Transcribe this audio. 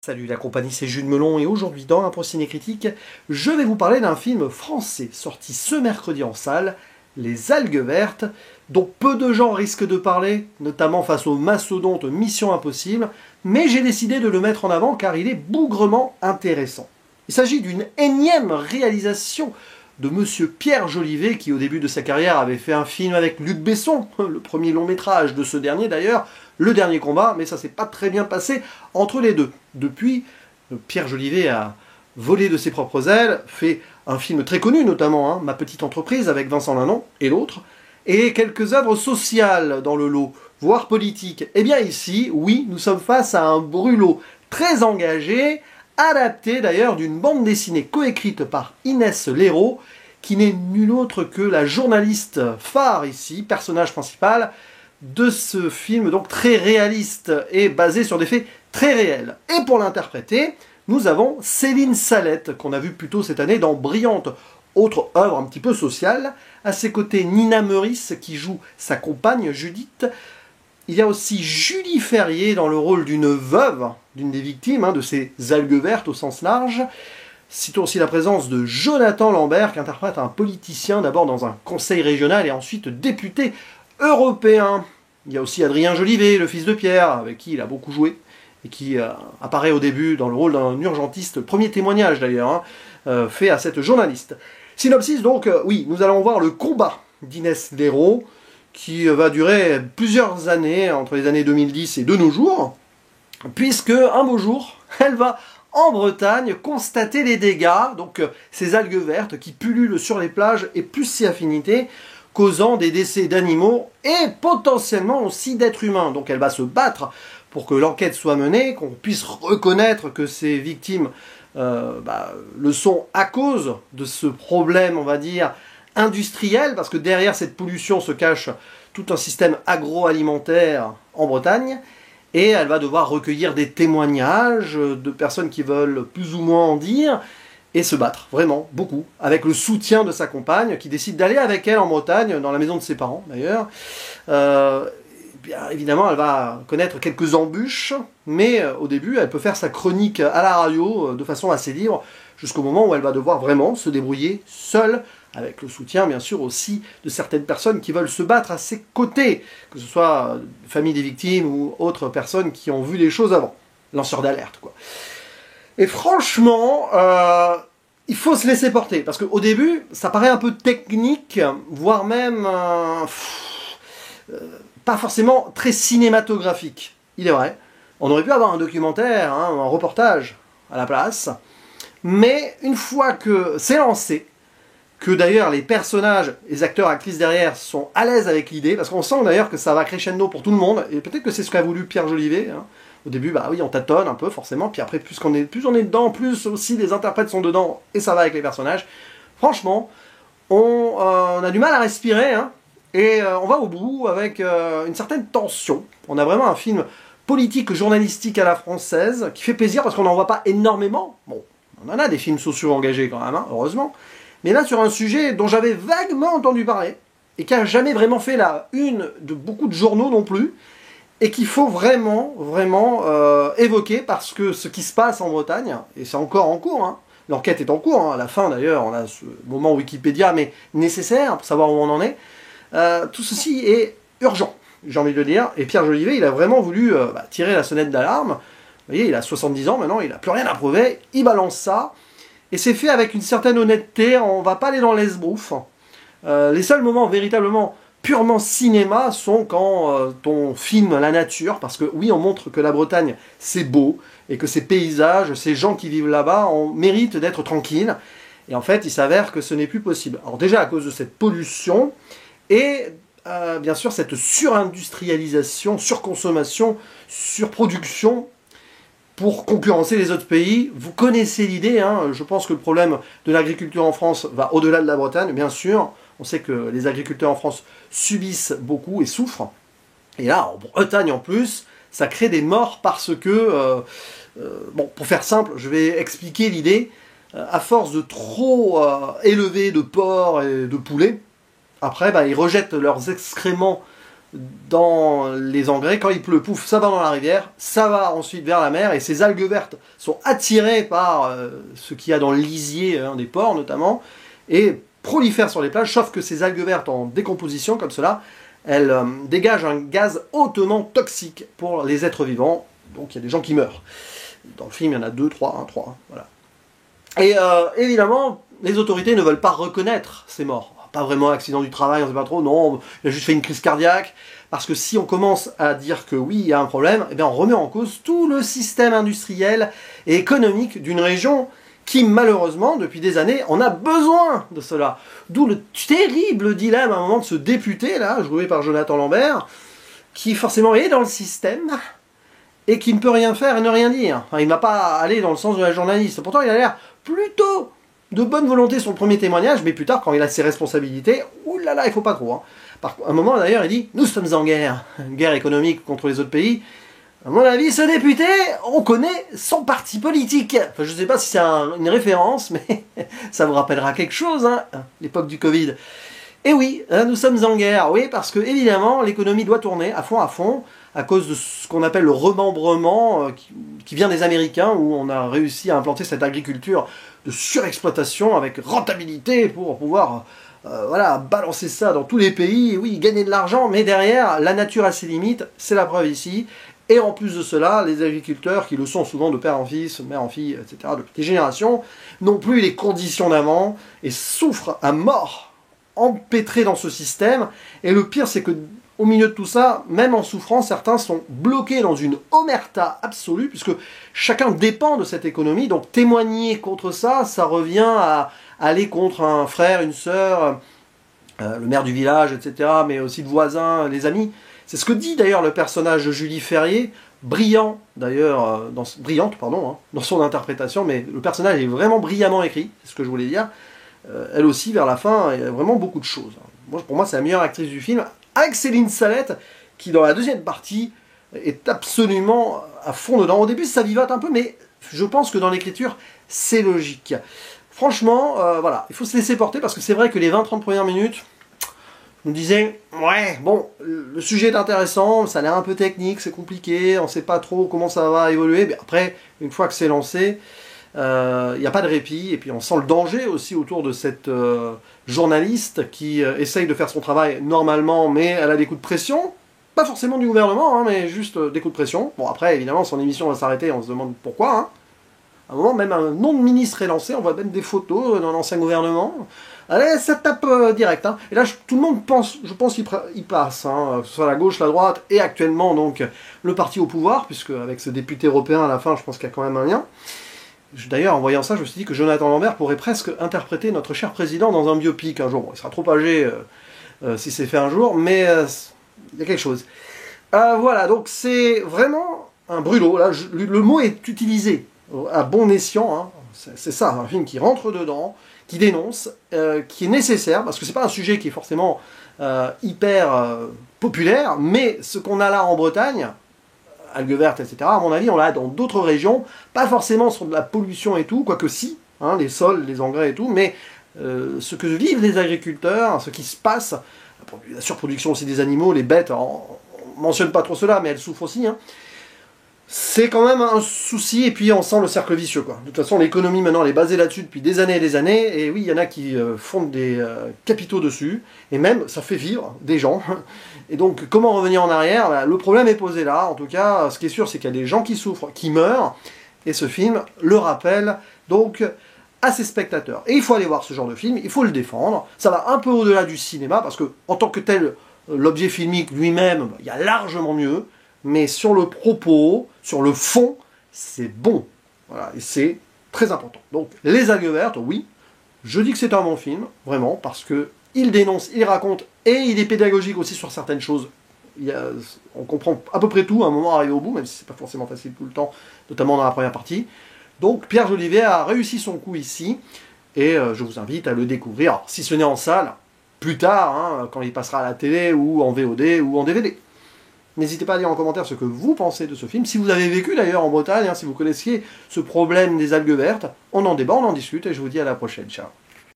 Salut la compagnie, c'est Jules Melon et aujourd'hui dans Impro Ciné Critique, je vais vous parler d'un film français sorti ce mercredi en salle, Les Algues Vertes, dont peu de gens risquent de parler, notamment face au mastodonte Mission Impossible, mais j'ai décidé de le mettre en avant car il est bougrement intéressant. Il s'agit d'une énième réalisation de Monsieur Pierre Jolivet qui au début de sa carrière avait fait un film avec Luc Besson, le premier long métrage de ce dernier d'ailleurs, Le Dernier Combat, mais ça s'est pas très bien passé entre les deux. Depuis, Pierre Jolivet a volé de ses propres ailes, fait un film très connu notamment, Ma Petite Entreprise avec Vincent Lindon et l'autre, et quelques œuvres sociales dans le lot, voire politiques. Et bien ici, oui, nous sommes face à un brûlot très engagé, adapté d'ailleurs d'une bande dessinée coécrite par Inès Léraud, qui n'est nulle autre que la journaliste phare ici, personnage principal, de ce film donc très réaliste et basé sur des faits très réels. Et pour l'interpréter, nous avons Céline Salette, qu'on a vu plus tôt cette année dans Brillante, autre œuvre un petit peu sociale. À ses côtés, Nina Meurice, qui joue sa compagne Judith. Il y a aussi Julie Ferrier dans le rôle d'une veuve, d'une des victimes, de ces algues vertes au sens large. Citons aussi la présence de Jonathan Lambert, qui interprète un politicien d'abord dans un conseil régional et ensuite député européen. Il y a aussi Adrien Jolivet, le fils de Pierre, avec qui il a beaucoup joué, et qui apparaît au début dans le rôle d'un urgentiste, le premier témoignage d'ailleurs, fait à cette journaliste. Synopsis donc, oui, nous allons voir le combat d'Inès Léraud, qui va durer plusieurs années, entre les années 2010 et de nos jours, puisque un beau jour, elle va en Bretagne constater les dégâts, donc ces algues vertes qui pullulent sur les plages et plus si affinités, causant des décès d'animaux et potentiellement aussi d'êtres humains. Donc elle va se battre pour que l'enquête soit menée, qu'on puisse reconnaître que ces victimes le sont à cause de ce problème, on va dire, industriel, parce que derrière cette pollution se cache tout un système agroalimentaire en Bretagne, et elle va devoir recueillir des témoignages de personnes qui veulent plus ou moins en dire, et se battre, vraiment, beaucoup, avec le soutien de sa compagne, qui décide d'aller avec elle en Bretagne, dans la maison de ses parents d'ailleurs. Bien évidemment, elle va connaître quelques embûches, mais au début, elle peut faire sa chronique à la radio de façon assez libre, jusqu'au moment où elle va devoir vraiment se débrouiller seule, avec le soutien, bien sûr, aussi de certaines personnes qui veulent se battre à ses côtés, que ce soit famille des victimes ou autres personnes qui ont vu les choses avant. Lanceur d'alerte, quoi. Et franchement, il faut se laisser porter, parce qu'au début, ça paraît un peu technique, voire même pas forcément très cinématographique. Il est vrai, on aurait pu avoir un documentaire, un reportage à la place, mais une fois que c'est lancé, que d'ailleurs les personnages, les acteurs, actrices derrière sont à l'aise avec l'idée, parce qu'on sent d'ailleurs que ça va crescendo pour tout le monde, et peut-être que c'est ce qu'a voulu Pierre Jolivet. Au début, oui, on tâtonne un peu, forcément, puis après, plus on est dedans, plus aussi les interprètes sont dedans, et ça va avec les personnages. Franchement, on a du mal à respirer, et on va au bout avec une certaine tension. On a vraiment un film politique, journalistique à la française, qui fait plaisir, parce qu'on n'en voit pas énormément. Bon, on en a des films sociaux engagés quand même, heureusement. Mais là, sur un sujet dont j'avais vaguement entendu parler, et qui n'a jamais vraiment fait la une de beaucoup de journaux non plus, et qu'il faut vraiment évoquer, parce que ce qui se passe en Bretagne, et c'est encore en cours, l'enquête est en cours, à la fin d'ailleurs, on a ce moment Wikipédia, mais nécessaire pour savoir où on en est, tout ceci est urgent, j'ai envie de le dire, et Pierre Jolivet, il a vraiment voulu tirer la sonnette d'alarme. Vous voyez, il a 70 ans maintenant, il n'a plus rien à prouver, il balance ça, et c'est fait avec une certaine honnêteté, on ne va pas aller dans l'esbrouf. Les seuls moments véritablement purement cinéma sont quand on filme la nature, parce que oui, on montre que la Bretagne, c'est beau, et que ces paysages, ces gens qui vivent là-bas, méritent d'être tranquilles. Et en fait, il s'avère que ce n'est plus possible. Alors déjà à cause de cette pollution, et bien sûr cette surindustrialisation, surconsommation, surproduction, pour concurrencer les autres pays. Vous connaissez l'idée, je pense que le problème de l'agriculture en France va au-delà de la Bretagne, bien sûr. On sait que les agriculteurs en France subissent beaucoup et souffrent. Et là, en Bretagne en plus, ça crée des morts parce que... bon, pour faire simple, je vais expliquer l'idée. À force de trop élever de porcs et de poulets, après, ils rejettent leurs excréments dans les engrais. Quand il pleut, pouf, ça va dans la rivière, ça va ensuite vers la mer, et ces algues vertes sont attirées par ce qu'il y a dans le lisier des ports notamment, et prolifèrent sur les plages, sauf que ces algues vertes en décomposition comme cela, elles dégagent un gaz hautement toxique pour les êtres vivants, donc il y a des gens qui meurent. Dans le film, il y en a 2, 3, 3, voilà. Et évidemment, les autorités ne veulent pas reconnaître ces morts. Pas vraiment accident du travail, on ne sait pas trop, non, il a juste fait une crise cardiaque. Parce que si on commence à dire que oui, il y a un problème, eh bien on remet en cause tout le système industriel et économique d'une région qui, malheureusement, depuis des années, en a besoin de cela. D'où le terrible dilemme à un moment de ce député, là, joué par Jonathan Lambert, qui forcément est dans le système, et qui ne peut rien faire et ne rien dire. Enfin, il ne va pas aller dans le sens de la journaliste. Pourtant, il a l'air plutôt de bonne volonté sur le premier témoignage, mais plus tard, quand il a ses responsabilités, oulala, il faut pas trop. Hein. Par un moment, d'ailleurs, il dit « Nous sommes en guerre, une guerre économique contre les autres pays. » À mon avis, ce député, on connaît son parti politique. Enfin, je ne sais pas si c'est une référence, mais ça vous rappellera quelque chose, hein, l'époque du Covid. Et oui, nous sommes en guerre, oui, parce que, évidemment, l'économie doit tourner à fond, à cause de ce qu'on appelle le remembrement qui vient des Américains, où on a réussi à implanter cette agriculture de surexploitation avec rentabilité pour pouvoir voilà, balancer ça dans tous les pays, et oui, gagner de l'argent, mais derrière, la nature a ses limites, c'est la preuve ici. Et en plus de cela, les agriculteurs, qui le sont souvent de père en fils, mère en fille, etc., depuis des générations, n'ont plus les conditions d'avant et souffrent à mort, empêtrés dans ce système. Et le pire, c'est que au milieu de tout ça, même en souffrant, certains sont bloqués dans une omerta absolue, puisque chacun dépend de cette économie. Donc témoigner contre ça, ça revient à aller contre un frère, une sœur, le maire du village, etc., mais aussi le voisin, les amis. C'est ce que dit d'ailleurs le personnage de Julie Ferrier, brillant d'ailleurs, brillante pardon, dans son interprétation, mais le personnage est vraiment brillamment écrit, c'est ce que je voulais dire. Elle aussi, vers la fin, il y a vraiment beaucoup de choses. Pour moi, c'est la meilleure actrice du film, avec Céline Salette, qui dans la deuxième partie est absolument à fond dedans. Au début, ça vivote un peu, mais je pense que dans l'écriture, c'est logique. Franchement, voilà, il faut se laisser porter, parce que c'est vrai que les 20-30 premières minutes, je me disais, ouais, bon, le sujet est intéressant, ça a l'air un peu technique, c'est compliqué, on ne sait pas trop comment ça va évoluer, mais après, une fois que c'est lancé, il n'y a pas de répit, et puis on sent le danger aussi autour de cette journaliste qui essaye de faire son travail normalement, mais elle a des coups de pression, pas forcément du gouvernement, hein, mais juste des coups de pression. Bon, après, évidemment, son émission va s'arrêter, on se demande pourquoi. Hein. À un moment, même un nom de ministre est lancé, on voit même des photos dans l'ancien gouvernement. Allez, ça tape direct. Hein. Et là, tout le monde pense, je pense qu'il passe, hein, que ce soit la gauche, la droite, et actuellement, donc, le parti au pouvoir, puisque avec ce député européen à la fin, je pense qu'il y a quand même un lien. D'ailleurs, en voyant ça, je me suis dit que Jonathan Lambert pourrait presque interpréter notre cher président dans un biopic un jour. Bon, il sera trop âgé si c'est fait un jour, mais il y a quelque chose. Voilà, donc c'est vraiment un brûlot. Là, le mot est utilisé à bon escient. Hein. C'est ça, un film qui rentre dedans, qui dénonce, qui est nécessaire, parce que c'est pas un sujet qui est forcément hyper populaire, mais ce qu'on a là en Bretagne, algues vertes, etc., à mon avis, on l'a dans d'autres régions, pas forcément sur de la pollution et tout, quoique si, hein, les sols, les engrais et tout, mais ce que vivent les agriculteurs, ce qui se passe, la surproduction aussi des animaux, les bêtes, on mentionne pas trop cela, mais elles souffrent aussi, hein, c'est quand même un souci, et puis on sent le cercle vicieux, quoi. De toute façon, l'économie maintenant elle est basée là-dessus depuis des années et des années, et oui, il y en a qui fondent des capitaux dessus, et même ça fait vivre des gens. Et donc, comment revenir en arrière? Bah, le problème est posé là. En tout cas, ce qui est sûr, c'est qu'il y a des gens qui souffrent, qui meurent, et ce film le rappelle donc à ses spectateurs. Et il faut aller voir ce genre de film, il faut le défendre. Ça va un peu au-delà du cinéma, parce que en tant que tel, l'objet filmique lui-même, il y a largement mieux. Mais sur le propos, sur le fond, c'est bon. Voilà, et c'est très important. Donc, Les algues vertes, oui, je dis que c'est un bon film, vraiment, parce que il dénonce, il raconte, et il est pédagogique aussi sur certaines choses. On comprend à peu près tout à un moment arrivé au bout, même si c'est pas forcément facile tout le temps, notamment dans la première partie. Donc, Pierre Jolivet a réussi son coup ici, et je vous invite à le découvrir, alors, si ce n'est en salle, plus tard, hein, quand il passera à la télé, ou en VOD, ou en DVD. N'hésitez pas à dire en commentaire ce que vous pensez de ce film. Si vous avez vécu d'ailleurs en Bretagne, hein, si vous connaissiez ce problème des algues vertes, on en débat, on en discute et je vous dis à la prochaine. Ciao.